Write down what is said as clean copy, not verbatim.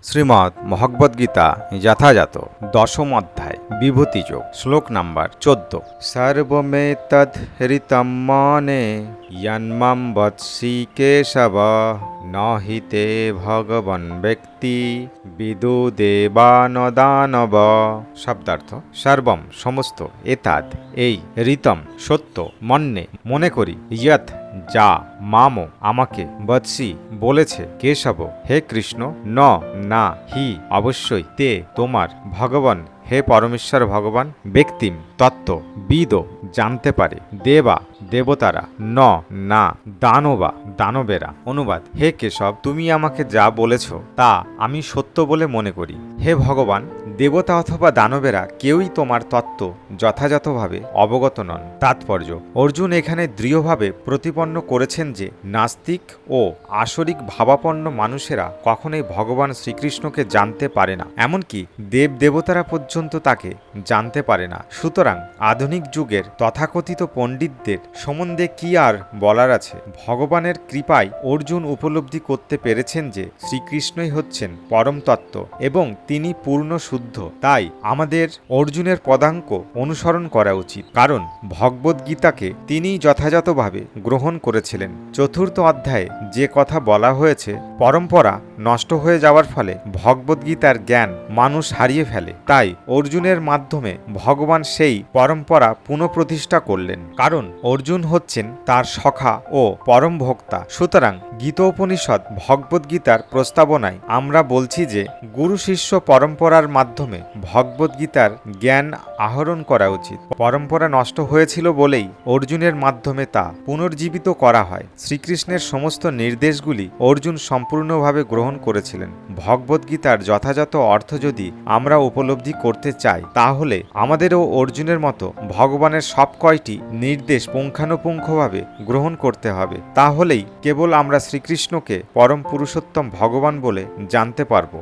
শ্রীমদ্ ভগবদ্গীতা যথাযথ দশম অধ্যায় বিভূতিযোগ শ্লোক নাম্বার 14। সর্বমেতদ ঋতম মনে যন্মাম বৎসি কেশব ন হি তে ভগবন ব্যক্তি বিদু দেবান দানব। শব্দার্থ সর্বম সমস্ত, এতাদ এই, ঋতম সত্য, মন্যে মনে করি, ইয়ৎ যা, মামো আমাকে, বৎসি বলেছে, কেশব হে কৃষ্ণ, ন না, হি অবশ্যই, তে তোমার, ভগবান হে পরমেশ্বর ভগবান, ব্যক্তিম তত্ত্ব, বিদ জানতে পারে, দেবা দেবতারা, ন না, দানবা দানবেরা। অনুবাদ: হে কেশব, তুমি আমাকে যা বলেছ তা আমি সত্য বলে মনে করি। হে ভগবান, দেবতা অথবা দানবেরা কেউই তোমার তত্ত্ব যথাযথভাবে অবগত নন। তাৎপর্য: অর্জুন এখানে দৃঢ়ভাবে প্রতিপন্ন করেছেন যে নাস্তিক ও আসরিক ভাবাপন্ন মানুষেরা কখনোই ভগবান শ্রীকৃষ্ণকে জানতে পারে না, এমনকি দেব দেবতারা পর্যন্ত তাকে জানতে পারে না। সুতরাং আধুনিক যুগের তথাকথিত পণ্ডিতদের সম্বন্ধে কি আর বলার আছে। ভগবানের কৃপায় অর্জুন উপলব্ধি করতে পেরেছেন যে শ্রীকৃষ্ণই হচ্ছেন পরম তত্ত্ব এবং তিনি পূর্ণ শুদ্ধ। তাই আমাদের অর্জুনের পদাঙ্ক অনুসরণ করা উচিত, কারণ ভগবদ্গীতাকে তিনি যথাযথভাবে গ্রহণ করেছিলেন। চতুর্থ অধ্যায়ে যে কথা বলা হয়েছে, পরম্পরা নষ্ট হয়ে যাওয়ার ফলে ভগবদ্গীতার জ্ঞান মানুষ হারিয়ে ফেলে। তাই অর্জুনের মাধ্যমে ভগবান সেই পরম্পরা পুনঃপ্রতিষ্ঠা করলেন, কারণ অর্জুন হচ্ছেন তার সখা ও পরম ভোক্তা। সুতরাং গীতোপনিষদ ভগবদ্গীতার প্রস্তাবনায় আমরা বলছি যে গুরু শিষ্য পরম্পরার মাধ্যমে ভগবদ্গীতার জ্ঞান আহরণ করা উচিত। পরম্পরা নষ্ট হয়েছিল বলেই অর্জুনের মাধ্যমে তা পুনর্জীবিত করা হয়। শ্রীকৃষ্ণের সমস্ত নির্দেশগুলি অর্জুন সম্পূর্ণভাবে গ্রহণ করেছিলেন। ভগবদ্গীতার যথাযথ অর্থ যদি আমরা উপলব্ধি করতে চাই, তাহলে আমাদেরও অর্জুনের মতো ভগবানের সব কয়টি নির্দেশ পুঙ্খানুপুঙ্খভাবে গ্রহণ করতে হবে। তাহলেই কেবল আমরা শ্রীকৃষ্ণকে পরম পুরুষোত্তম ভগবান বলে জানতে পারব।